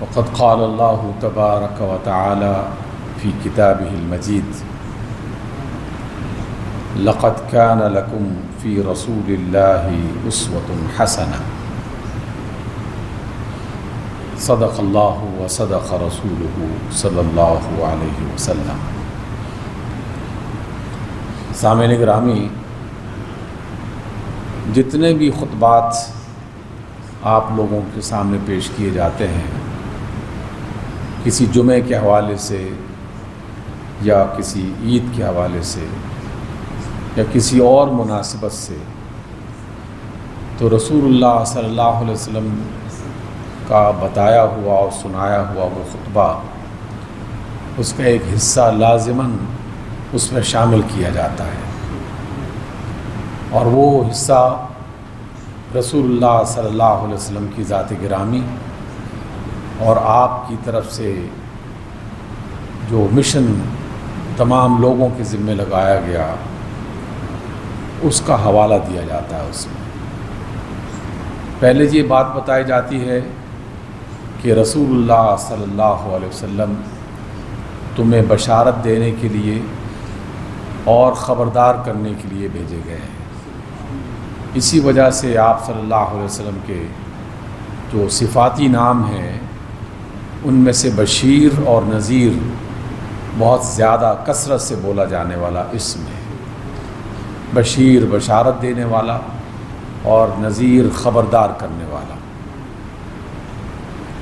وقد قال الله تبارك وتعالى في كتابه المجيد لقد كان لكم في رسول الله أسوة حسنة صدق الله وصدق رسوله صلی اللہ علیہ وسلم۔ سامعین گرامی، جتنے بھی خطبات آپ لوگوں کے سامنے پیش کیے جاتے ہیں کسی جمعے کے حوالے سے یا کسی عید کے حوالے سے یا کسی اور مناسبت سے، تو رسول اللہ صلی اللہ علیہ وسلم کا بتایا ہوا اور سنایا ہوا وہ خطبہ، اس کا ایک حصہ لازماً اس میں شامل کیا جاتا ہے، اور وہ حصہ رسول اللہ صلی اللہ علیہ وسلم کی ذات گرامی اور آپ کی طرف سے جو مشن تمام لوگوں کے ذمے لگایا گیا اس کا حوالہ دیا جاتا ہے۔ اس میں پہلے یہ بات بتائی جاتی ہے کہ رسول اللہ صلی اللہ علیہ وسلم تمہیں بشارت دینے کے لیے اور خبردار کرنے کے لیے بھیجے گئے ہیں۔ اسی وجہ سے آپ صلی اللہ علیہ وسلم کے جو صفاتی نام ہیں ان میں سے بشیر اور نذیر بہت زیادہ کثرت سے بولا جانے والا اسم ہے۔ بشیر بشارت دینے والا اور نذیر خبردار کرنے والا۔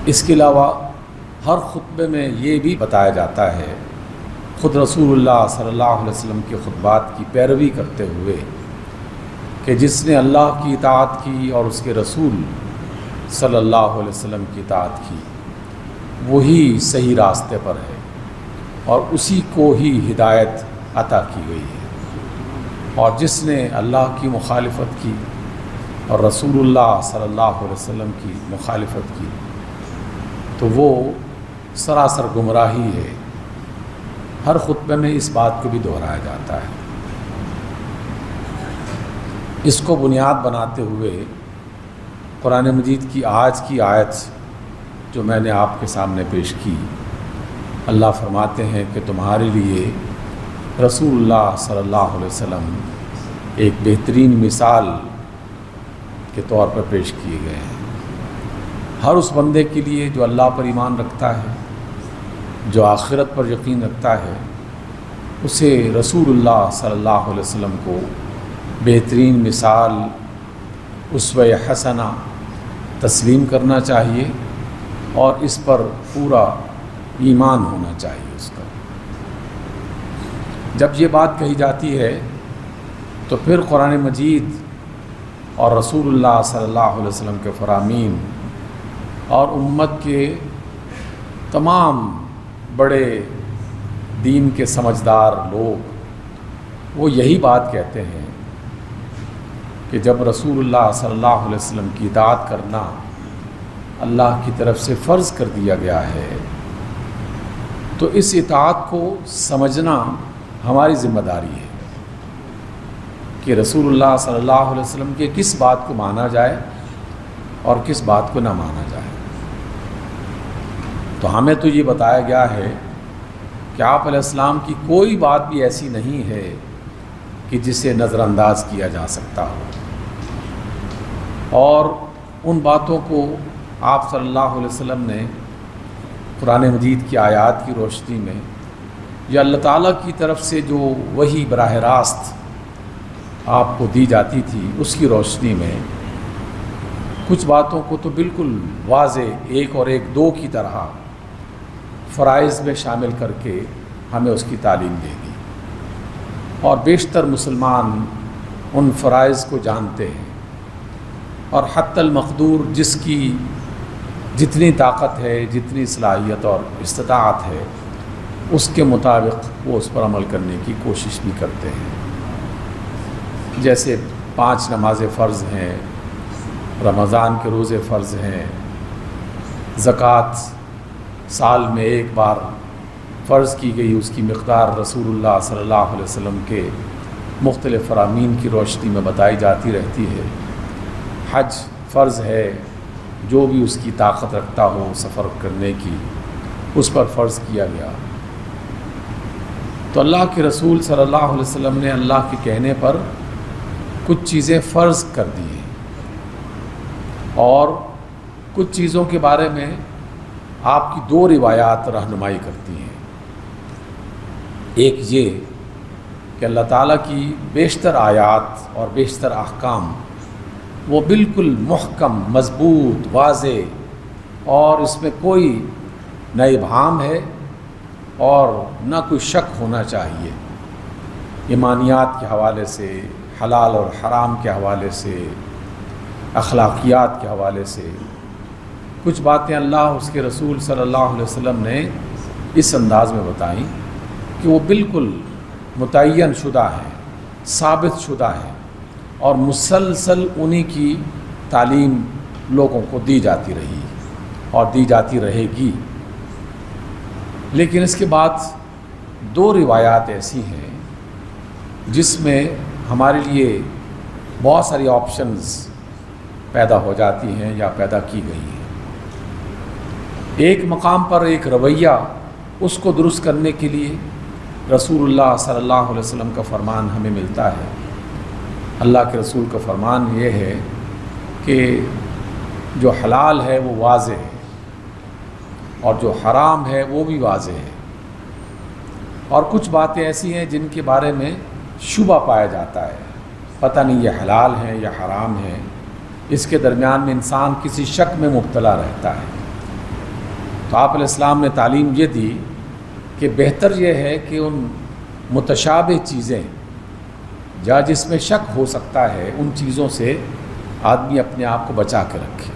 اس کے علاوہ ہر خطبے میں یہ بھی بتایا جاتا ہے، خود رسول اللہ صلی اللہ علیہ وسلم کے خطبات کی پیروی کرتے ہوئے، کہ جس نے اللہ کی اطاعت کی اور اس کے رسول صلی اللہ علیہ وسلم کی اطاعت کی وہی صحیح راستے پر ہے اور اسی کو ہی ہدایت عطا کی گئی ہے، اور جس نے اللہ کی مخالفت کی اور رسول اللہ صلی اللہ علیہ وسلم کی مخالفت کی تو وہ سراسر گمراہی ہے۔ ہر خطبے میں اس بات کو بھی دہرایا جاتا ہے۔ اس کو بنیاد بناتے ہوئے قرآن مجید کی آج کی آیت جو میں نے آپ کے سامنے پیش کی، اللہ فرماتے ہیں کہ تمہارے لیے رسول اللہ صلی اللہ علیہ وسلم ایک بہترین مثال کے طور پر پیش کیے گئے ہیں۔ ہر اس بندے کے لیے جو اللہ پر ایمان رکھتا ہے، جو آخرت پر یقین رکھتا ہے، اسے رسول اللہ صلی اللہ علیہ وسلم کو بہترین مثال اسوہ حسنہ تسلیم کرنا چاہیے اور اس پر پورا ایمان ہونا چاہیے اس کا۔ جب یہ بات کہی جاتی ہے تو پھر قرآن مجید اور رسول اللہ صلی اللہ علیہ وسلم کے فرامین اور امت کے تمام بڑے دین کے سمجھدار لوگ وہ یہی بات کہتے ہیں کہ جب رسول اللہ صلی اللہ علیہ وسلم کی اطاعت کرنا اللہ کی طرف سے فرض کر دیا گیا ہے تو اس اطاعت کو سمجھنا ہماری ذمہ داری ہے کہ رسول اللہ صلی اللہ علیہ وسلم کے کس بات کو مانا جائے اور کس بات کو نہ مانا جائے۔ تو ہمیں تو یہ بتایا گیا ہے کہ آپ علیہ السلام کی کوئی بات بھی ایسی نہیں ہے کہ جسے نظر انداز کیا جا سکتا ہو، اور ان باتوں کو آپ صلی اللہ علیہ وسلم نے قرآن مجید کی آیات کی روشنی میں یا اللہ تعالیٰ کی طرف سے جو وحی براہ راست آپ کو دی جاتی تھی اس کی روشنی میں کچھ باتوں کو تو بالکل واضح ایک اور ایک دو کی طرح فرائض میں شامل کر کے ہمیں اس کی تعلیم دے دی، اور بیشتر مسلمان ان فرائض کو جانتے ہیں، اور حتی المقدور جس کی جتنی طاقت ہے، جتنی صلاحیت اور استطاعت ہے، اس کے مطابق وہ اس پر عمل کرنے کی کوشش بھی کرتے ہیں۔ جیسے 5 نمازیں فرض ہیں، رمضان کے روزے فرض ہیں، زکوٰۃ سال میں ایک بار فرض کی گئی، اس کی مقدار رسول اللہ صلی اللہ علیہ وسلم کے مختلف فرامین کی روشنی میں بتائی جاتی رہتی ہے۔ حج فرض ہے، جو بھی اس کی طاقت رکھتا ہو سفر کرنے کی اس پر فرض کیا گیا۔ تو اللہ کے رسول صلی اللہ علیہ وسلم نے اللہ کے کہنے پر کچھ چیزیں فرض کر دی ہیں، اور کچھ چیزوں کے بارے میں آپ کی دو روایات رہنمائی کرتی ہیں۔ ایک یہ کہ اللہ تعالیٰ کی بیشتر آیات اور بیشتر احکام وہ بالکل محکم، مضبوط، واضح، اور اس میں کوئی نہ ابہام ہے اور نہ کوئی شک ہونا چاہیے۔ ایمانیات کے حوالے سے، حلال اور حرام کے حوالے سے، اخلاقیات کے حوالے سے کچھ باتیں اللہ اس کے رسول صلی اللہ علیہ وسلم نے اس انداز میں بتائیں کہ وہ بالکل متعین شدہ ہیں، ثابت شدہ ہیں، اور مسلسل انہی کی تعلیم لوگوں کو دی جاتی رہی اور دی جاتی رہے گی۔ لیکن اس کے بعد دو روایات ایسی ہیں جس میں ہمارے لیے بہت ساری آپشنز پیدا ہو جاتی ہیں یا پیدا کی گئی ہیں۔ ایک مقام پر ایک رویہ اس کو درست کرنے کے لیے رسول اللہ صلی اللہ علیہ وسلم کا فرمان ہمیں ملتا ہے۔ اللہ کے رسول کا فرمان یہ ہے کہ جو حلال ہے وہ واضح ہے اور جو حرام ہے وہ بھی واضح ہے، اور کچھ باتیں ایسی ہیں جن کے بارے میں شبہ پایا جاتا ہے، پتہ نہیں یہ حلال ہے یا حرام ہے، اس کے درمیان میں انسان کسی شک میں مبتلا رہتا ہے۔ تو آپ علیہ السلام نے تعلیم یہ دی کہ بہتر یہ ہے کہ ان متشابہ چیزیں یا جس میں شک ہو سکتا ہے ان چیزوں سے آدمی اپنے آپ کو بچا کے رکھے،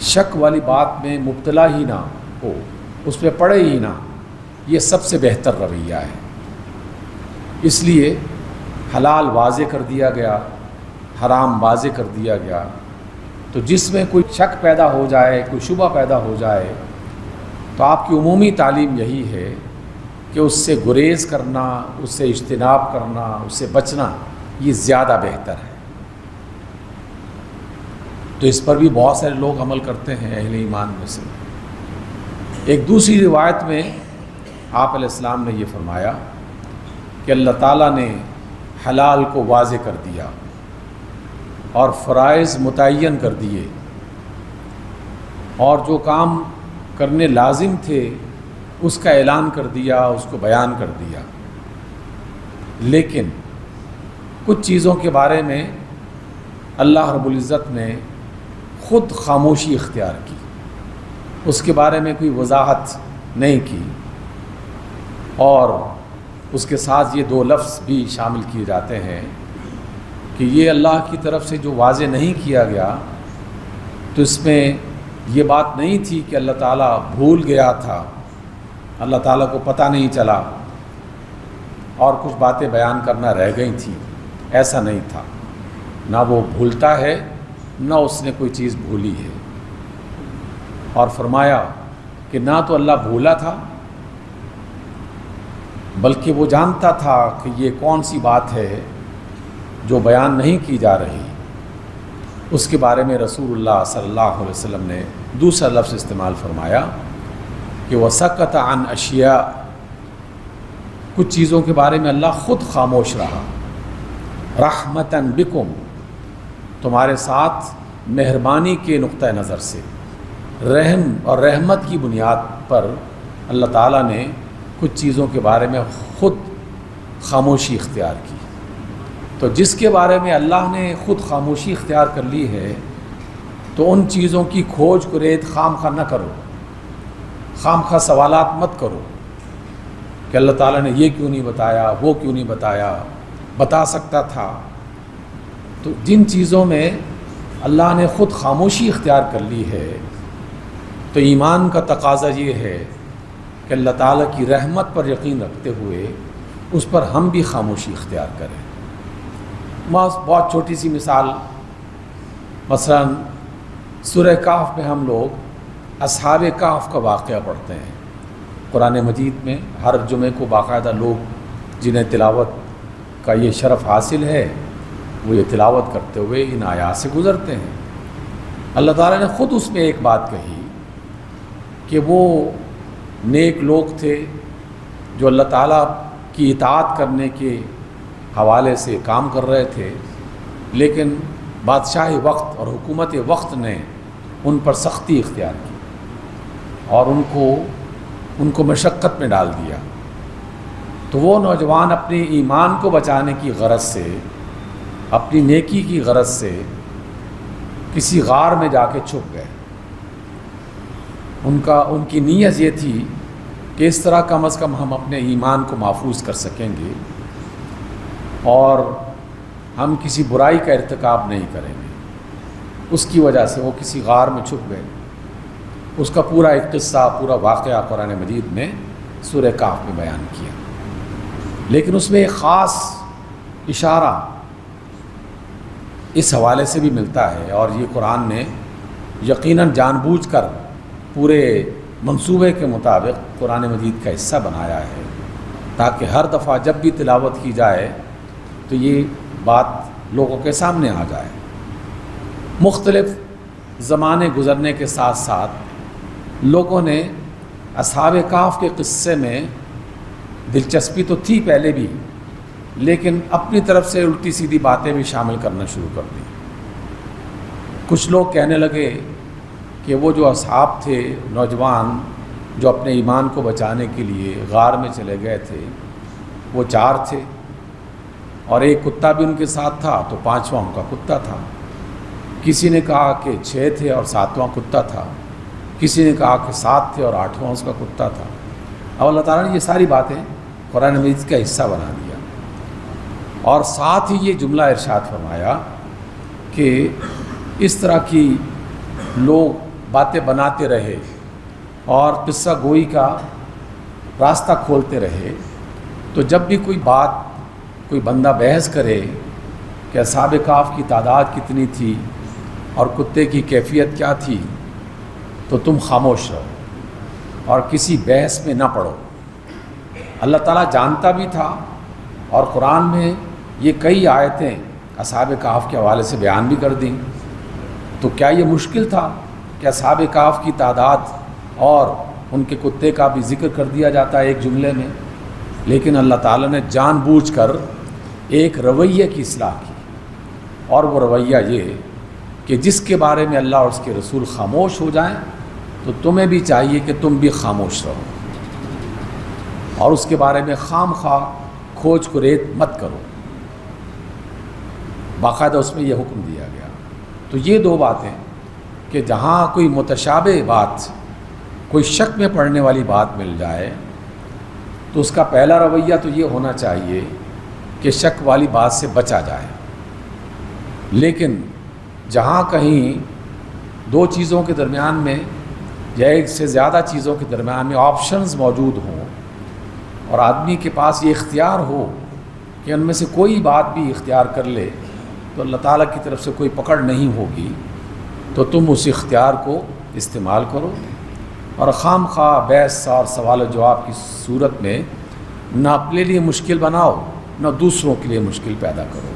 شک والی بات میں مبتلا ہی نہ ہو، اس پہ پڑے ہی نہ، یہ سب سے بہتر رویہ ہے۔ اس لیے حلال واضح کر دیا گیا، حرام واضح کر دیا گیا، تو جس میں کوئی شک پیدا ہو جائے، کوئی شبہ پیدا ہو جائے، تو آپ کی عمومی تعلیم یہی ہے کہ اس سے گریز کرنا، اس سے اجتناب کرنا، اس سے بچنا، یہ زیادہ بہتر ہے۔ تو اس پر بھی بہت سارے لوگ عمل کرتے ہیں اہل ایمان میں سے۔ ایک دوسری روایت میں آپ علیہ السلام نے یہ فرمایا کہ اللہ تعالیٰ نے حلال کو واضح کر دیا اور فرائض متعین کر دیے، اور جو کام کرنے لازم تھے اس کا اعلان کر دیا، اس کو بیان کر دیا، لیکن کچھ چیزوں کے بارے میں اللہ رب العزت نے خود خاموشی اختیار کی، اس کے بارے میں کوئی وضاحت نہیں کی، اور اس کے ساتھ یہ دو لفظ بھی شامل کیے جاتے ہیں کہ یہ اللہ کی طرف سے جو واضح نہیں کیا گیا، تو اس میں یہ بات نہیں تھی کہ اللہ تعالیٰ بھول گیا تھا، اللہ تعالیٰ کو پتہ نہیں چلا اور کچھ باتیں بیان کرنا رہ گئی تھیں، ایسا نہیں تھا۔ نہ وہ بھولتا ہے نہ اس نے کوئی چیز بھولی ہے، اور فرمایا کہ نہ تو اللہ بھولا تھا بلکہ وہ جانتا تھا کہ یہ کون سی بات ہے جو بیان نہیں کی جا رہی۔ اس کے بارے میں رسول اللہ صلی اللہ علیہ وسلم نے دوسرا لفظ استعمال فرمایا کہ وَسَكَتَ عَنْ أَشْيَاء، کچھ چیزوں کے بارے میں اللہ خود خاموش رہا، رحمتاً بکم، تمہارے ساتھ مہربانی کے نقطہ نظر سے، رحم اور رحمت کی بنیاد پر اللہ تعالیٰ نے کچھ چیزوں کے بارے میں خود خاموشی اختیار کی۔ تو جس کے بارے میں اللہ نے خود خاموشی اختیار کر لی ہے، تو ان چیزوں کی کھوج کرید خام خواہ نہ کرو، خام خواہ سوالات مت کرو کہ اللہ تعالیٰ نے یہ کیوں نہیں بتایا، وہ کیوں نہیں بتایا، بتا سکتا تھا۔ تو جن چیزوں میں اللہ نے خود خاموشی اختیار کر لی ہے، تو ایمان کا تقاضا یہ ہے کہ اللہ تعالیٰ کی رحمت پر یقین رکھتے ہوئے اس پر ہم بھی خاموشی اختیار کریں۔ بہت چھوٹی سی مثال، مثلا سورہ کہف میں ہم لوگ اصحاب کہف کا واقعہ پڑھتے ہیں قرآن مجید میں۔ ہر جمعے کو باقاعدہ لوگ جنہیں تلاوت کا یہ شرف حاصل ہے وہ یہ تلاوت کرتے ہوئے ان آیات سے گزرتے ہیں۔ اللہ تعالیٰ نے خود اس میں ایک بات کہی کہ وہ نیک لوگ تھے جو اللہ تعالیٰ کی اطاعت کرنے کے حوالے سے کام کر رہے تھے، لیکن بادشاہ وقت اور حکومت وقت نے ان پر سختی اختیار کی اور ان کو مشقت میں ڈال دیا۔ تو وہ نوجوان اپنے ایمان کو بچانے کی غرض سے، اپنی نیکی کی غرض سے کسی غار میں جا کے چھپ گئے۔ ان کی نیت یہ تھی کہ اس طرح کم از کم ہم اپنے ایمان کو محفوظ کر سکیں گے اور ہم کسی برائی کا ارتکاب نہیں کریں گے۔ اس کی وجہ سے وہ کسی غار میں چھپ گئے۔ اس کا پورا ایک قصہ، پورا واقعہ قرآن مجید میں سورہ کہف میں بیان کیا، لیکن اس میں ایک خاص اشارہ اس حوالے سے بھی ملتا ہے، اور یہ قرآن نے یقیناً جان بوجھ کر پورے منصوبے کے مطابق قرآن مجید کا حصہ بنایا ہے، تاکہ ہر دفعہ جب بھی تلاوت کی جائے تو یہ بات لوگوں کے سامنے آ جائے۔ مختلف زمانے گزرنے کے ساتھ ساتھ لوگوں نے اصحاب کہف کے قصے میں دلچسپی تو تھی پہلے بھی، لیکن اپنی طرف سے الٹی سیدھی باتیں بھی شامل کرنا شروع کر دیں۔ کچھ لوگ کہنے لگے کہ وہ جو اصحاب تھے، نوجوان جو اپنے ایمان کو بچانے کے لیے غار میں چلے گئے تھے، وہ 4 تھے اور ایک کتا بھی ان کے ساتھ تھا، تو 5واں ان کا کتا تھا۔ کسی نے کہا کہ 6 تھے اور 7واں کتا تھا، کسی نے کہا کہ 7 تھے اور 8واں اس کا کتا تھا۔ اب اللہ تعالیٰ نے یہ ساری باتیں قرآن مجید کا حصہ بنا دیا، اور ساتھ ہی یہ جملہ ارشاد فرمایا کہ اس طرح کی لوگ باتیں بناتے رہے اور قصہ گوئی کا راستہ کھولتے رہے، تو جب بھی کوئی بندہ بحث کرے کہ اصحاب کہف کی تعداد کتنی تھی اور کتے کی کیفیت کیا تھی، تو تم خاموش رہو اور کسی بحث میں نہ پڑو۔ اللہ تعالیٰ جانتا بھی تھا، اور قرآن میں یہ کئی آیتیں اصحاب کہف کے حوالے سے بیان بھی کر دیں۔ تو کیا یہ مشکل تھا کہ اصحاب کہف کی تعداد اور ان کے کتے کا بھی ذکر کر دیا جاتا ہے ایک جملے میں؟ لیکن اللہ تعالیٰ نے جان بوجھ کر ایک رویے کی اصلاح کی، اور وہ رویہ یہ کہ جس کے بارے میں اللہ اور اس کے رسول خاموش ہو جائیں تو تمہیں بھی چاہیے کہ تم بھی خاموش رہو، اور اس کے بارے میں خام خواہ کھوج کریت مت کرو۔ باقاعدہ اس میں یہ حکم دیا گیا۔ تو یہ 2 باتیں کہ جہاں کوئی متشابہ بات، کوئی شک میں پڑنے والی بات مل جائے تو اس کا پہلا رویہ تو یہ ہونا چاہیے کہ شک والی بات سے بچا جائے، لیکن جہاں کہیں 2 چیزوں کے درمیان میں یا ایک سے زیادہ چیزوں کے درمیان میں آپشنز موجود ہوں اور آدمی کے پاس یہ اختیار ہو کہ ان میں سے کوئی بات بھی اختیار کر لے، تو اللہ تعالیٰ کی طرف سے کوئی پکڑ نہیں ہوگی، تو تم اس اختیار کو استعمال کرو اور خام خواہ بحث اور سوال و جواب کی صورت میں نہ اپنے لیے مشکل بناؤ، نہ دوسروں کے لیے مشکل پیدا کرو۔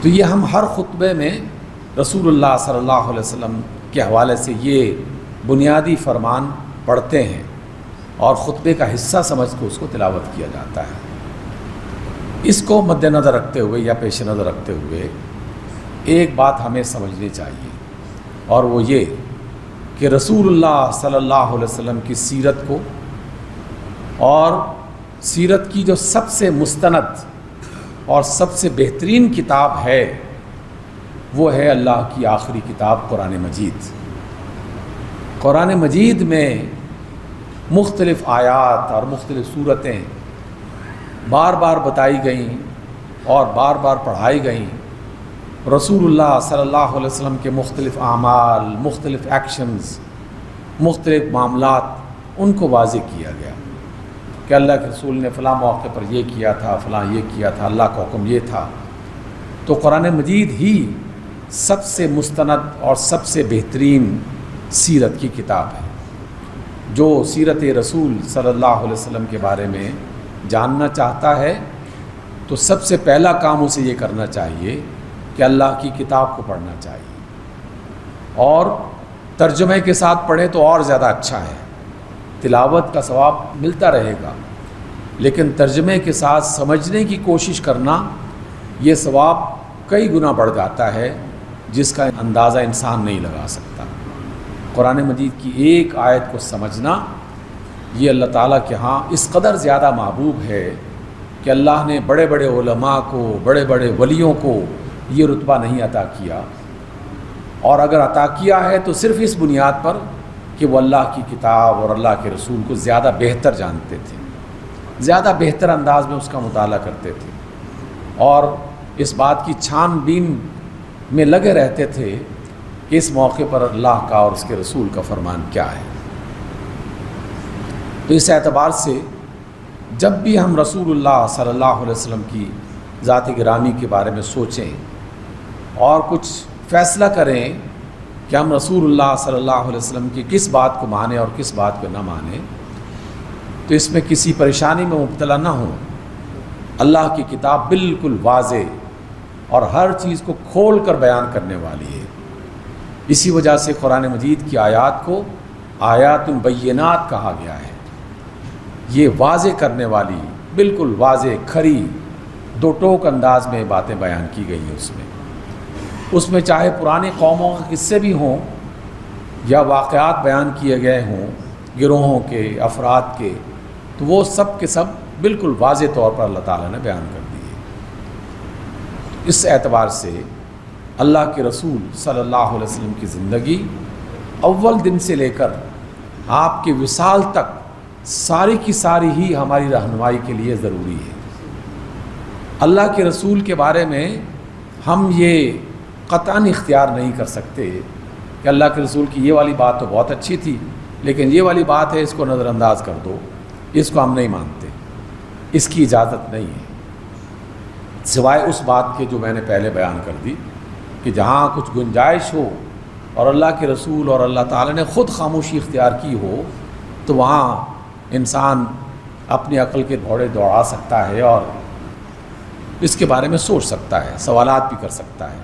تو یہ ہم ہر خطبے میں رسول اللہ صلی اللہ علیہ وسلم کے حوالے سے یہ بنیادی فرمان پڑھتے ہیں اور خطبے کا حصہ سمجھ کے اس کو تلاوت کیا جاتا ہے۔ اس کو مد نظر رکھتے ہوئے یا پیش نظر رکھتے ہوئے ایک بات ہمیں سمجھنی چاہیے، اور وہ یہ کہ رسول اللہ صلی اللہ علیہ وسلم کی سیرت کو، اور سیرت کی جو سب سے مستند اور سب سے بہترین کتاب ہے وہ ہے اللہ کی آخری کتاب قرآن مجید۔ قرآن مجید میں مختلف آیات اور مختلف صورتیں بار بار بتائی گئیں اور بار بار پڑھائی گئیں۔ رسول اللہ صلی اللہ علیہ وسلم کے مختلف اعمال، مختلف ایکشنز، مختلف معاملات، ان کو واضح کیا گیا کہ اللہ کے رسول نے فلاں موقع پر یہ کیا تھا، فلاں یہ کیا تھا، اللہ کا حکم یہ تھا۔ تو قرآن مجید ہی سب سے مستند اور سب سے بہترین سیرت کی کتاب ہے۔ جو سیرت رسول صلی اللہ علیہ وسلم کے بارے میں جاننا چاہتا ہے تو سب سے پہلا کام اسے یہ کرنا چاہیے کہ اللہ کی کتاب کو پڑھنا چاہیے، اور ترجمے کے ساتھ پڑھیں تو اور زیادہ اچھا ہے، تلاوت کا ثواب ملتا رہے گا، لیکن ترجمے کے ساتھ سمجھنے کی کوشش کرنا یہ ثواب کئی گنا بڑھ جاتا ہے، جس کا اندازہ انسان نہیں لگا سکتا۔ قرآن مجید کی ایک آیت کو سمجھنا یہ اللہ تعالیٰ کے ہاں اس قدر زیادہ محبوب ہے کہ اللہ نے بڑے بڑے علماء کو، بڑے بڑے ولیوں کو یہ رتبہ نہیں عطا کیا، اور اگر عطا کیا ہے تو صرف اس بنیاد پر کہ وہ اللہ کی کتاب اور اللہ کے رسول کو زیادہ بہتر جانتے تھے، زیادہ بہتر انداز میں اس کا مطالعہ کرتے تھے، اور اس بات کی چھان بین میں لگے رہتے تھے کہ اس موقع پر اللہ کا اور اس کے رسول کا فرمان کیا ہے۔ تو اس اعتبار سے جب بھی ہم رسول اللہ صلی اللہ علیہ وسلم کی ذات گرامی کے بارے میں سوچیں اور کچھ فیصلہ کریں کہ ہم رسول اللہ صلی اللہ علیہ وسلم کی کس بات کو مانیں اور کس بات کو نہ مانیں، تو اس میں کسی پریشانی میں مبتلا نہ ہوں۔ اللہ کی کتاب بالکل واضح اور ہر چیز کو کھول کر بیان کرنے والی ہے، اسی وجہ سے قرآن مجید کی آیات کو آیات بینات کہا گیا ہے۔ یہ واضح کرنے والی، بالکل واضح کھری دو ٹوک انداز میں باتیں بیان کی گئی ہیں۔ اس میں چاہے پرانے قوموں کے قصے بھی ہوں یا واقعات بیان کیے گئے ہوں گروہوں کے، افراد کے، تو وہ سب کے سب بالکل واضح طور پر اللہ تعالیٰ نے بیان کر دی ہے۔ اس اعتبار سے اللہ کے رسول صلی اللہ علیہ وسلم کی زندگی اول دن سے لے کر آپ کے وصال تک ساری کی ساری ہی ہماری رہنمائی کے لیے ضروری ہے۔ اللہ کے رسول کے بارے میں ہم یہ قطعاً اختیار نہیں کر سکتے کہ اللہ کے رسول کی یہ والی بات تو بہت اچھی تھی، لیکن یہ والی بات ہے اس کو نظر انداز کر دو، اس کو ہم نہیں مانتے، اس کی اجازت نہیں ہے، سوائے اس بات کے جو میں نے پہلے بیان کر دی کہ جہاں کچھ گنجائش ہو اور اللہ کے رسول اور اللہ تعالیٰ نے خود خاموشی اختیار کی ہو تو وہاں انسان اپنی عقل کے گھوڑے دوڑا سکتا ہے اور اس کے بارے میں سوچ سکتا ہے، سوالات بھی کر سکتا ہے،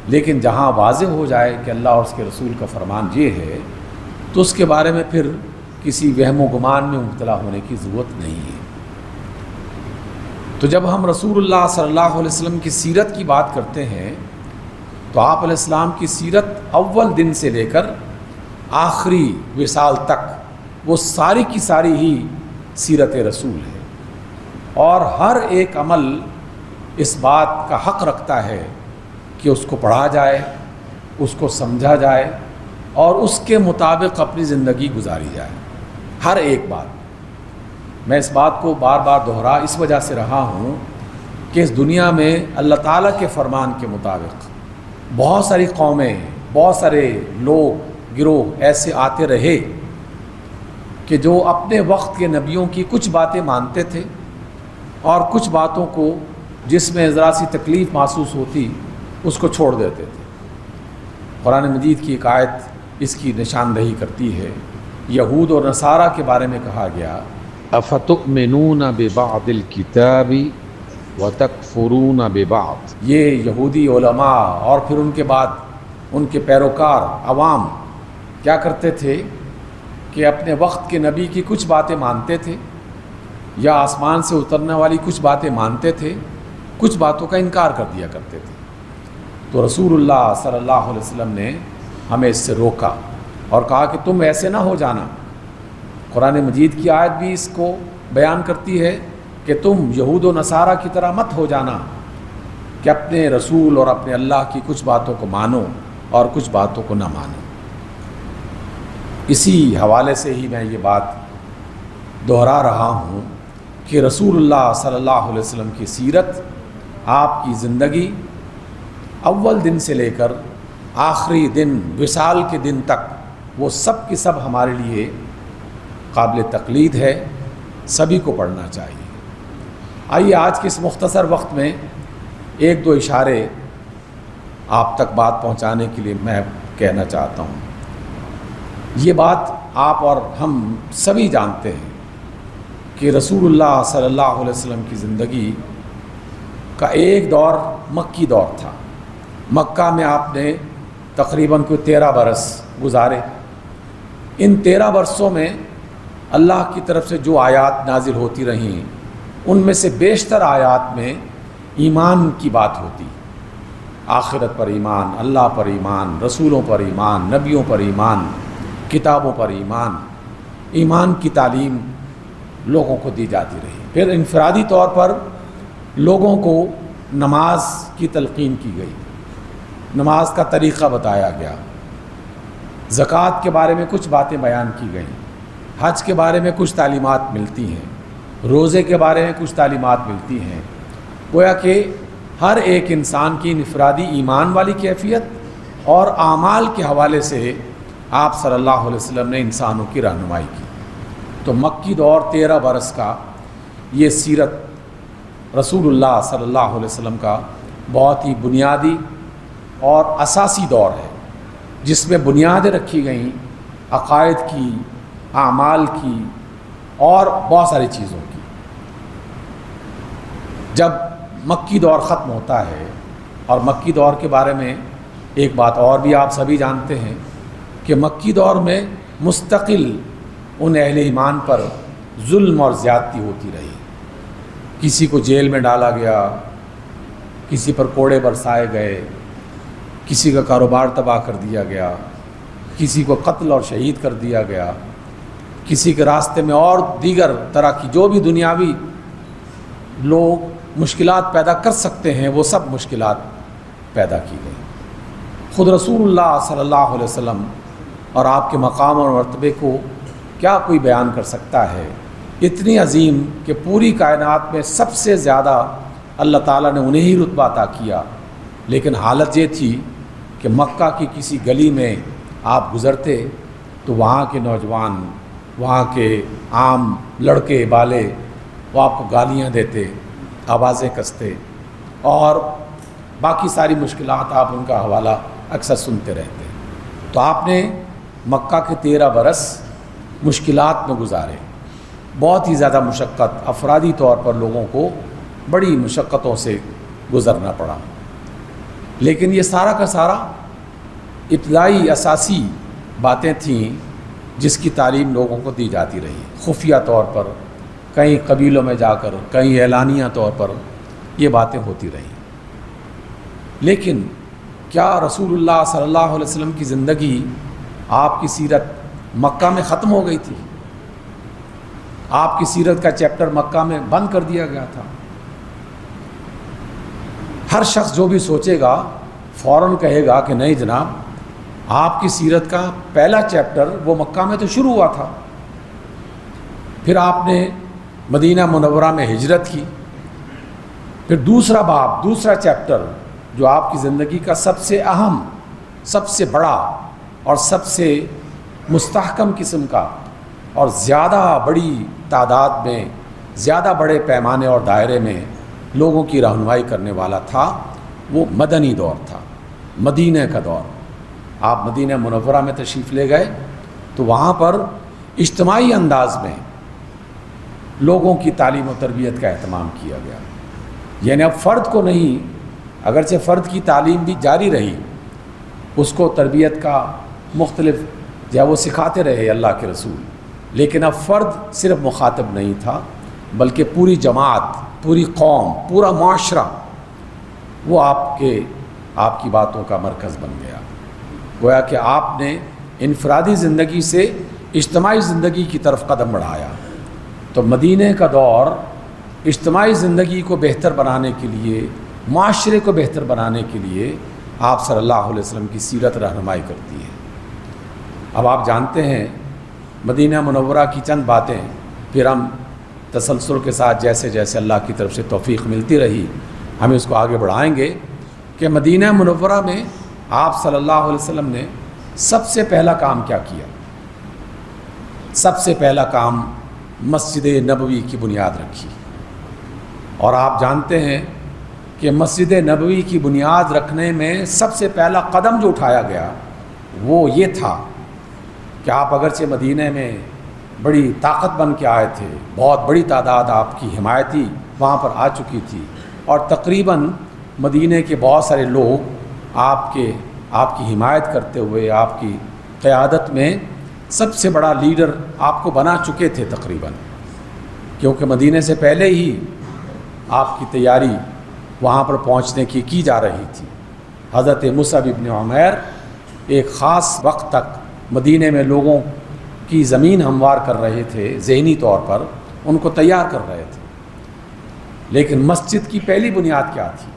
لیکن جہاں واضح ہو جائے کہ اللہ اور اس کے رسول کا فرمان یہ ہے تو اس کے بارے میں پھر کسی وہم و گمان میں مبتلا ہونے کی ضرورت نہیں ہے۔ تو جب ہم رسول اللہ صلی اللہ علیہ وسلم کی سیرت کی بات کرتے ہیں تو آپ علیہ السلام کی سیرت اول دن سے لے کر آخری وصال تک وہ ساری کی ساری ہی سیرت رسول ہے، اور ہر ایک عمل اس بات کا حق رکھتا ہے کہ اس کو پڑھا جائے، اس کو سمجھا جائے اور اس کے مطابق اپنی زندگی گزاری جائے۔ ہر ایک بات، میں اس بات کو بار بار دہرا اس وجہ سے رہا ہوں کہ اس دنیا میں اللہ تعالیٰ کے فرمان کے مطابق بہت ساری قومیں، بہت سارے لوگ، گروہ ایسے آتے رہے کہ جو اپنے وقت کے نبیوں کی کچھ باتیں مانتے تھے اور کچھ باتوں کو جس میں ذرا سی تکلیف محسوس ہوتی اس کو چھوڑ دیتے تھے۔ قرآن مجید کی ایک آیت اس کی نشاندہی کرتی ہے۔ یہود اور نصارہ کے بارے میں کہا گیا افتؤمنون ببعض الکتاب وتکفرون ببعض، یہ یہودی علماء اور پھر ان کے بعد ان کے پیروکار عوام کیا کرتے تھے کہ اپنے وقت کے نبی کی کچھ باتیں مانتے تھے یا آسمان سے اترنے والی کچھ باتیں مانتے تھے، کچھ باتوں کا انکار کر دیا کرتے تھے۔ تو رسول اللہ صلی اللہ علیہ وسلم نے ہمیں اس سے روکا اور کہا کہ تم ایسے نہ ہو جانا۔ قرآن مجید کی آیت بھی اس کو بیان کرتی ہے کہ تم یہود و نصارہ کی طرح مت ہو جانا کہ اپنے رسول اور اپنے اللہ کی کچھ باتوں کو مانو اور کچھ باتوں کو نہ مانو۔ اسی حوالے سے ہی میں یہ بات دہرا رہا ہوں کہ رسول اللہ صلی اللہ علیہ وسلم کی سیرت، آپ کی زندگی اول دن سے لے کر آخری دن، وصال کے دن تک، وہ سب کی سب ہمارے لیے قابل تقلید ہے، سبھی کو پڑھنا چاہیے۔ آئیے آج کے اس مختصر وقت میں ایک دو اشارے آپ تک بات پہنچانے کے لیے میں کہنا چاہتا ہوں۔ یہ بات آپ اور ہم سبھی جانتے ہیں کہ رسول اللہ صلی اللہ علیہ وسلم کی زندگی کا ایک دور مکی دور تھا۔ مکہ میں آپ نے تقریباً کوئی 13 برس گزارے۔ ان 13 برسوں میں اللہ کی طرف سے جو آیات نازل ہوتی رہیں ان میں سے بیشتر آیات میں ایمان کی بات ہوتی، آخرت پر ایمان، اللہ پر ایمان، رسولوں پر ایمان، نبیوں پر ایمان، کتابوں پر ایمان، ایمان کی تعلیم لوگوں کو دی جاتی رہی۔ پھر انفرادی طور پر لوگوں کو نماز کی تلقین کی گئی، نماز کا طریقہ بتایا گیا، زکوٰۃ کے بارے میں کچھ باتیں بیان کی گئیں، حج کے بارے میں کچھ تعلیمات ملتی ہیں، روزے کے بارے میں کچھ تعلیمات ملتی ہیں۔ گویا کہ ہر ایک انسان کی انفرادی ایمان والی کیفیت اور اعمال کے حوالے سے آپ صلی اللہ علیہ وسلم نے انسانوں کی رہنمائی کی۔ تو مکی دور 13 برس کا یہ سیرت رسول اللہ صلی اللہ علیہ وسلم کا بہت ہی بنیادی اور اساسی دور ہے، جس میں بنیادیں رکھی گئیں عقائد کی، اعمال کی اور بہت ساری چیزوں کی۔ جب مکی دور ختم ہوتا ہے، اور مکی دور کے بارے میں ایک بات اور بھی آپ سبھی جانتے ہیں کہ مکی دور میں مستقل ان اہل ایمان پر ظلم اور زیادتی ہوتی رہی، کسی کو جیل میں ڈالا گیا، کسی پر کوڑے برسائے گئے، کسی کا کاروبار تباہ کر دیا گیا، کسی کو قتل اور شہید کر دیا گیا، کسی کے راستے میں اور دیگر طرح کی جو بھی دنیاوی لوگ مشکلات پیدا کر سکتے ہیں وہ سب مشکلات پیدا کی گئی۔ خود رسول اللہ صلی اللہ علیہ وسلم اور آپ کے مقام اور مرتبے کو کیا کوئی بیان کر سکتا ہے؟ اتنی عظیم کہ پوری کائنات میں سب سے زیادہ اللہ تعالیٰ نے انہیں ہی رتبہ عطا کیا، لیکن حالت یہ تھی کہ مکہ کی کسی گلی میں آپ گزرتے تو وہاں کے نوجوان، وہاں کے عام لڑکے بالے وہ آپ کو گالیاں دیتے، آوازیں کستے اور باقی ساری مشکلات آپ ان کا حوالہ اکثر سنتے رہتے۔ تو آپ نے مکہ کے 13 برس مشکلات میں گزارے، بہت ہی زیادہ مشقت، افرادی طور پر لوگوں کو بڑی مشقتوں سے گزرنا پڑا، لیکن یہ سارا کا سارا ابتدائی اساسی باتیں تھیں جس کی تعلیم لوگوں کو دی جاتی رہی، خفیہ طور پر، کئی قبیلوں میں جا کر، کئی اعلانیہ طور پر یہ باتیں ہوتی رہیں۔ لیکن کیا رسول اللہ صلی اللہ علیہ وسلم کی زندگی، آپ کی سیرت مکہ میں ختم ہو گئی تھی؟ آپ کی سیرت کا چیپٹر مکہ میں بند کر دیا گیا تھا؟ ہر شخص جو بھی سوچے گا فوراً کہے گا کہ نہیں جناب، آپ کی سیرت کا پہلا چیپٹر وہ مکہ میں تو شروع ہوا تھا، پھر آپ نے مدینہ منورہ میں ہجرت کی، پھر دوسرا باب، دوسرا چیپٹر جو آپ کی زندگی کا سب سے اہم، سب سے بڑا اور سب سے مستحکم قسم کا اور زیادہ بڑی تعداد میں، زیادہ بڑے پیمانے اور دائرے میں لوگوں کی رہنمائی کرنے والا تھا، وہ مدنی دور تھا، مدینہ کا دور۔ آپ مدینہ منورہ میں تشریف لے گئے تو وہاں پر اجتماعی انداز میں لوگوں کی تعلیم و تربیت کا اہتمام کیا گیا، یعنی اب فرد کو نہیں، اگرچہ فرد کی تعلیم بھی جاری رہی، اس کو تربیت کا مختلف جو وہ سکھاتے رہے اللہ کے رسول، لیکن اب فرد صرف مخاطب نہیں تھا بلکہ پوری جماعت، پوری قوم، پورا معاشرہ وہ آپ کی باتوں کا مرکز بن گیا۔ گویا کہ آپ نے انفرادی زندگی سے اجتماعی زندگی کی طرف قدم بڑھایا۔ تو مدینہ کا دور اجتماعی زندگی کو بہتر بنانے کے لیے، معاشرے کو بہتر بنانے کے لیے آپ صلی اللہ علیہ وسلم کی سیرت رہنمائی کرتی ہے۔ اب آپ جانتے ہیں مدینہ منورہ کی چند باتیں، پھر ہم تسلسل کے ساتھ جیسے جیسے اللہ کی طرف سے توفیق ملتی رہی ہم اس کو آگے بڑھائیں گے کہ مدینہ منورہ میں آپ صلی اللہ علیہ وسلم نے سب سے پہلا کام کیا کیا؟ سب سے پہلا کام مسجد نبوی کی بنیاد رکھی، اور آپ جانتے ہیں کہ مسجد نبوی کی بنیاد رکھنے میں سب سے پہلا قدم جو اٹھایا گیا وہ یہ تھا کہ آپ اگرچہ مدینہ میں بڑی طاقت بن کے آئے تھے، بہت بڑی تعداد آپ کی حمایتی وہاں پر آ چکی تھی، اور تقریباً مدینہ کے بہت سارے لوگ آپ کے آپ کی حمایت کرتے ہوئے آپ کی قیادت میں سب سے بڑا لیڈر آپ کو بنا چکے تھے تقریباً، کیونکہ مدینے سے پہلے ہی آپ کی تیاری وہاں پر پہنچنے کی جا رہی تھی۔ حضرت مصعب ابن عمیر ایک خاص وقت تک مدینے میں لوگوں کی زمین ہموار کر رہے تھے، ذہنی طور پر ان کو تیار کر رہے تھے، لیکن مسجد کی پہلی بنیاد کیا تھی؟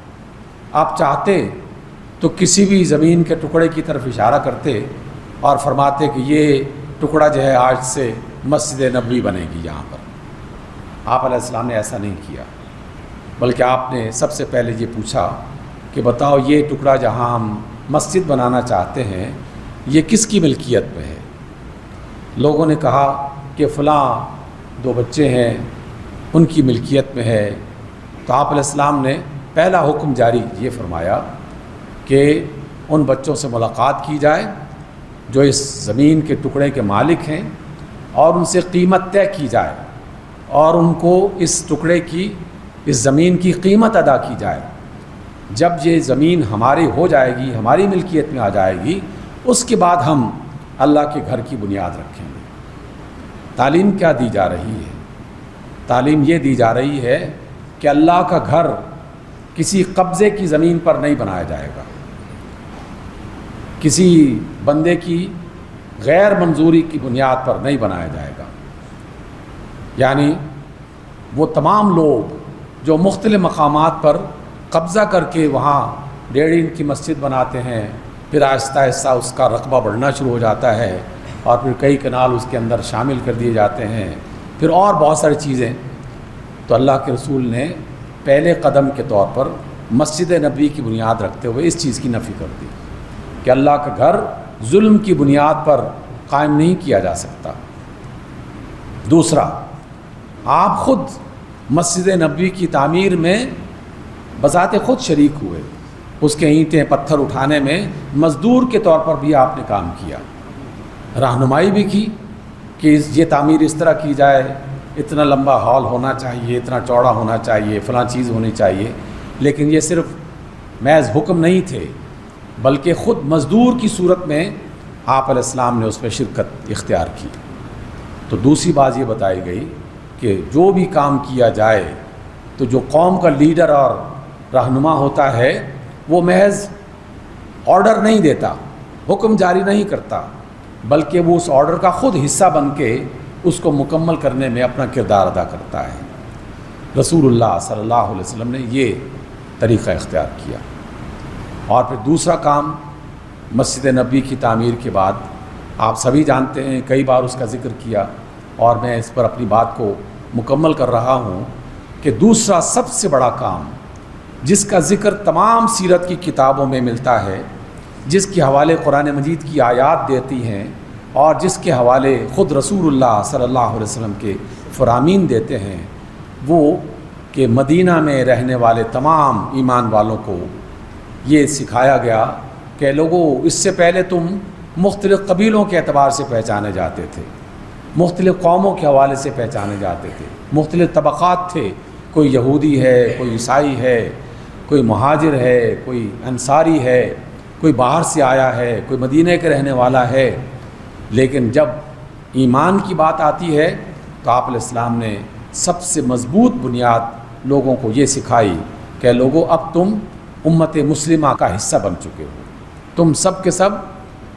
آپ چاہتے تو کسی بھی زمین کے ٹکڑے کی طرف اشارہ کرتے اور فرماتے کہ یہ ٹکڑا جو ہے آج سے مسجد نبوی بنے گی یہاں پر۔ آپ علیہ السلام نے ایسا نہیں کیا، بلکہ آپ نے سب سے پہلے یہ پوچھا کہ بتاؤ یہ ٹکڑا جہاں ہم مسجد بنانا چاہتے ہیں یہ کس کی ملکیت میں ہے؟ لوگوں نے کہا کہ فلاں 2 بچے ہیں ان کی ملکیت میں ہے۔ تو آپ علیہ السلام نے پہلا حکم جاری یہ فرمایا کہ ان بچوں سے ملاقات کی جائے جو اس زمین کے ٹکڑے کے مالک ہیں، اور ان سے قیمت طے کی جائے اور ان کو اس ٹکڑے کی، اس زمین کی قیمت ادا کی جائے۔ جب یہ زمین ہماری ہو جائے گی، ہماری ملکیت میں آ جائے گی، اس کے بعد ہم اللہ کے گھر کی بنیاد رکھیں گے۔ تعلیم کیا دی جا رہی ہے؟ تعلیم یہ دی جا رہی ہے کہ اللہ کا گھر کسی قبضے کی زمین پر نہیں بنایا جائے گا، کسی بندے کی غیر منظوری کی بنیاد پر نہیں بنایا جائے گا۔ یعنی وہ تمام لوگ جو مختلف مقامات پر قبضہ کر کے وہاں 1.5 انچ کی مسجد بناتے ہیں، پھر آہستہ آہستہ اس کا رقبہ بڑھنا شروع ہو جاتا ہے، اور پھر کئی کنال اس کے اندر شامل کر دیے جاتے ہیں، پھر اور بہت ساری چیزیں۔ تو اللہ کے رسول نے پہلے قدم کے طور پر مسجد نبوی کی بنیاد رکھتے ہوئے اس چیز کی نفی کر دی کہ اللہ کا گھر ظلم کی بنیاد پر قائم نہیں کیا جا سکتا۔ دوسرا، آپ خود مسجد نبوی کی تعمیر میں بذات خود شریک ہوئے، اس کے اینٹیں پتھر اٹھانے میں مزدور کے طور پر بھی آپ نے کام کیا، رہنمائی بھی کی کہ یہ تعمیر اس طرح کی جائے، اتنا لمبا ہال ہونا چاہیے، اتنا چوڑا ہونا چاہیے، فلاں چیز ہونی چاہیے۔ لیکن یہ صرف محض حکم نہیں تھے، بلکہ خود مزدور کی صورت میں آپ علیہ السلام نے اس میں شرکت اختیار کی۔ تو دوسری بات یہ بتائی گئی کہ جو بھی کام کیا جائے تو جو قوم کا لیڈر اور رہنما ہوتا ہے وہ محض آرڈر نہیں دیتا، حکم جاری نہیں کرتا، بلکہ وہ اس آرڈر کا خود حصہ بن کے اس کو مکمل کرنے میں اپنا کردار ادا کرتا ہے۔ رسول اللہ صلی اللہ علیہ وسلم نے یہ طریقہ اختیار کیا۔ اور پھر دوسرا کام مسجد نبوی کی تعمیر کے بعد آپ سبھی جانتے ہیں، کئی بار اس کا ذکر کیا اور میں اس پر اپنی بات کو مکمل کر رہا ہوں کہ دوسرا سب سے بڑا کام جس کا ذکر تمام سیرت کی کتابوں میں ملتا ہے، جس کے حوالے قرآن مجید کی آیات دیتی ہیں اور جس کے حوالے خود رسول اللہ صلی اللہ علیہ وسلم کے فرامین دیتے ہیں، وہ کہ مدینہ میں رہنے والے تمام ایمان والوں کو یہ سکھایا گیا کہ لوگوں اس سے پہلے تم مختلف قبیلوں کے اعتبار سے پہچانے جاتے تھے، مختلف قوموں کے حوالے سے پہچانے جاتے تھے، مختلف طبقات تھے، کوئی یہودی ہے، کوئی عیسائی ہے، کوئی مہاجر ہے، کوئی انصاری ہے، کوئی باہر سے آیا ہے، کوئی مدینہ کے رہنے والا ہے۔ لیکن جب ایمان کی بات آتی ہے تو آپ علیہ السلام نے سب سے مضبوط بنیاد لوگوں کو یہ سکھائی کہ لوگوں اب تم امت مسلمہ کا حصہ بن چکے ہو، تم سب کے سب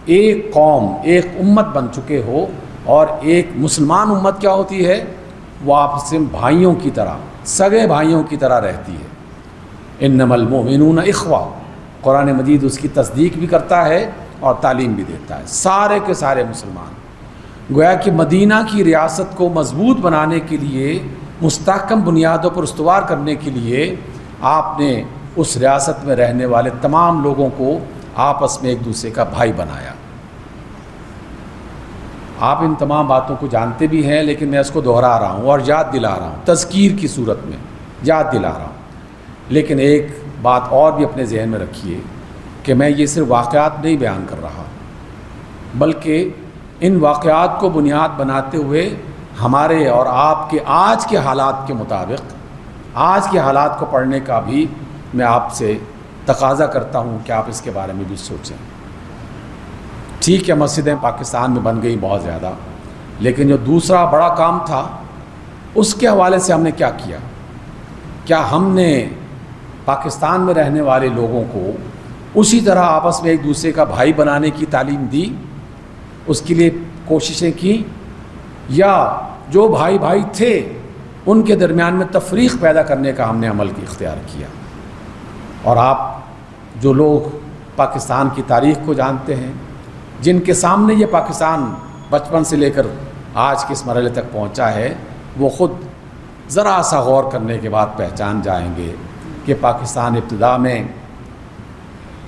ایک قوم، ایک امت بن چکے ہو، اور ایک مسلمان امت کیا ہوتی ہے؟ وہ آپس میں بھائیوں کی طرح، سگے بھائیوں کی طرح رہتی ہے۔ انما المؤمنون اخوہ، قرآن مجید اس کی تصدیق بھی کرتا ہے اور تعلیم بھی دیتا ہے۔ سارے کے سارے مسلمان، گویا کہ مدینہ کی ریاست کو مضبوط بنانے کے لیے، مستحکم بنیادوں پر استوار کرنے کے لیے آپ نے اس ریاست میں رہنے والے تمام لوگوں کو آپس میں ایک دوسرے کا بھائی بنایا۔ آپ ان تمام باتوں کو جانتے بھی ہیں، لیکن میں اس کو دہرا رہا ہوں اور یاد دلا رہا ہوں، تذکیر کی صورت میں یاد دلا رہا ہوں۔ لیکن ایک بات اور بھی اپنے ذہن میں رکھیے کہ میں یہ صرف واقعات نہیں بیان کر رہا، بلکہ ان واقعات کو بنیاد بناتے ہوئے ہمارے اور آپ کے آج کے حالات کے مطابق، آج کے حالات کو پڑھنے کا بھی میں آپ سے تقاضا کرتا ہوں کہ آپ اس کے بارے میں بھی سوچیں۔ ٹھیک ہے مسجدیں پاکستان میں بن گئی بہت زیادہ، لیکن جو دوسرا بڑا کام تھا اس کے حوالے سے ہم نے کیا کیا؟ کیا ہم نے پاکستان میں رہنے والے لوگوں کو اسی طرح آپس میں ایک دوسرے کا بھائی بنانے کی تعلیم دی، اس کے لیے کوششیں کی، یا جو بھائی بھائی تھے ان کے درمیان میں تفریق پیدا کرنے کا ہم نے عمل اختیار کیا؟ اور آپ جو لوگ پاکستان کی تاریخ کو جانتے ہیں، جن کے سامنے یہ پاکستان بچپن سے لے کر آج کے اس مرحلے تک پہنچا ہے، وہ خود ذرا سا غور کرنے کے بعد پہچان جائیں گے کہ پاکستان ابتدا میں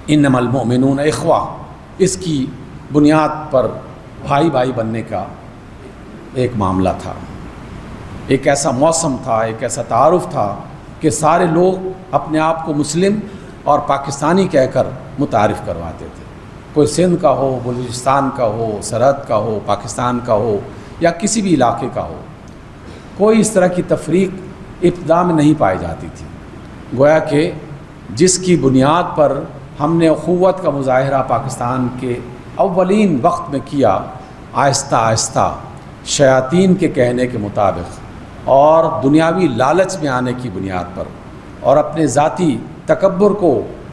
انما المؤمنون اخوہ، اس کی بنیاد پر بھائی بھائی بننے کا ایک معاملہ تھا، ایک ایسا موسم تھا، ایک ایسا تعارف تھا کہ سارے لوگ اپنے آپ کو مسلم اور پاکستانی کہہ کر متعارف کرواتے تھے، کوئی سندھ کا ہو، بلوچستان کا ہو، سرحد کا ہو، پاکستان کا ہو، یا کسی بھی علاقے کا ہو، کوئی اس طرح کی تفریق ابتدا میں نہیں پائی جاتی تھی۔ گویا کہ جس کی بنیاد پر ہم نے اخوت کا مظاہرہ پاکستان کے اولین وقت میں کیا، آہستہ آہستہ شیاطین کے کہنے کے مطابق اور دنیاوی لالچ میں آنے کی بنیاد پر اور اپنے ذاتی تکبر کو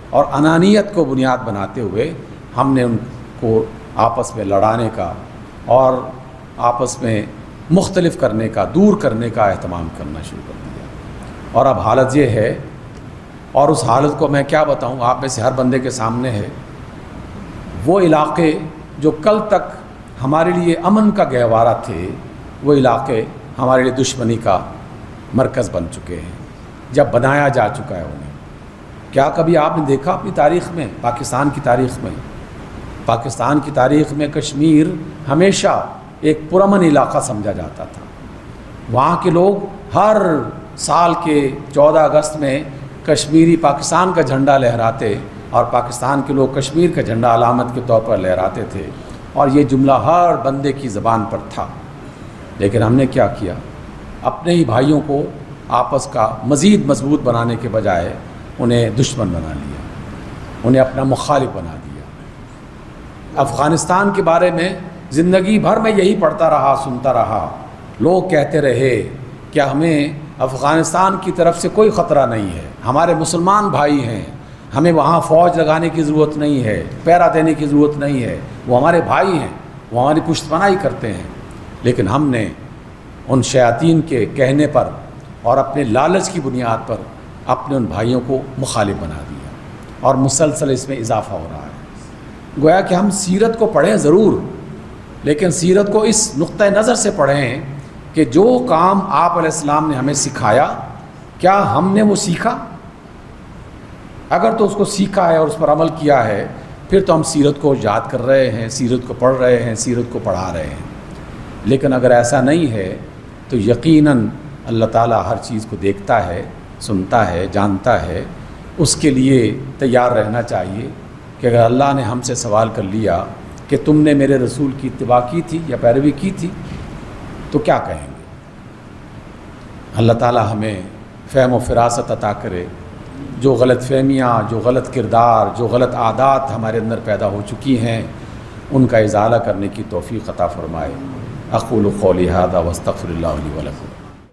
اور انانیت کو بنیاد بناتے ہوئے ہم نے ان کو آپس میں لڑانے کا اور آپس میں مختلف کرنے کا، دور کرنے کا اہتمام کرنا شروع کر دیا۔ اور اب حالت یہ ہے، اور اس حالت کو میں کیا بتاؤں، آپ میں سے ہر بندے کے سامنے ہے، وہ علاقے جو کل تک ہمارے لیے امن کا گہوارہ تھے، وہ علاقے ہمارے لیے دشمنی کا مرکز بن چکے ہیں، جب بنایا جا چکا ہے انہیں۔ کیا کبھی آپ نے دیکھا اپنی تاریخ میں، پاکستان کی تاریخ میں کشمیر ہمیشہ ایک پرامن علاقہ سمجھا جاتا تھا۔ وہاں کے لوگ ہر سال کے 14 اگست میں کشمیری پاکستان کا جھنڈا لہراتے، اور پاکستان کے لوگ کشمیر کا جھنڈا علامت کے طور پر لہراتے تھے، اور یہ جملہ ہر بندے کی زبان پر تھا۔ لیکن ہم نے کیا کیا؟ اپنے ہی بھائیوں کو آپس کا مزید مضبوط بنانے کے بجائے انہیں دشمن بنا لیا، انہیں اپنا مخالف بنا دیا۔ افغانستان کے بارے میں زندگی بھر میں یہی پڑھتا رہا، سنتا رہا، لوگ کہتے رہے کہ ہمیں افغانستان کی طرف سے کوئی خطرہ نہیں ہے، ہمارے مسلمان بھائی ہیں، ہمیں وہاں فوج لگانے کی ضرورت نہیں ہے، پہرا دینے کی ضرورت نہیں ہے، وہ ہمارے بھائی ہیں، وہ ہماری پشت پناہی کرتے ہیں۔ لیکن ہم نے ان شیاطین کے کہنے پر اور اپنے لالچ کی بنیاد پر اپنے ان بھائیوں کو مخالف بنا دیا، اور مسلسل اس میں اضافہ ہو رہا ہے۔ گویا کہ ہم سیرت کو پڑھیں ضرور، لیکن سیرت کو اس نقطہ نظر سے پڑھیں کہ جو کام آپ علیہ السلام نے ہمیں سکھایا، کیا ہم نے وہ سیکھا؟ اگر تو اس کو سیکھا ہے اور اس پر عمل کیا ہے، پھر تو ہم سیرت کو یاد کر رہے ہیں، سیرت کو پڑھ رہے ہیں، سیرت کو پڑھا رہے ہیں۔ لیکن اگر ایسا نہیں ہے تو یقیناً اللہ تعالیٰ ہر چیز کو دیکھتا ہے، سنتا ہے، جانتا ہے۔ اس کے لیے تیار رہنا چاہیے کہ اگر اللہ نے ہم سے سوال کر لیا کہ تم نے میرے رسول کی اتباع کی تھی یا پیروی کی تھی، تو کیا کہیں گے؟ اللہ تعالیٰ ہمیں فہم و فراست عطا کرے، جو غلط فہمیاں، جو غلط کردار، جو غلط عادات ہمارے اندر پیدا ہو چکی ہیں، ان کا ازالہ کرنے کی توفیق عطا فرمائے۔ اقول قولی ھذا واستغفر اللہ لی ولکم۔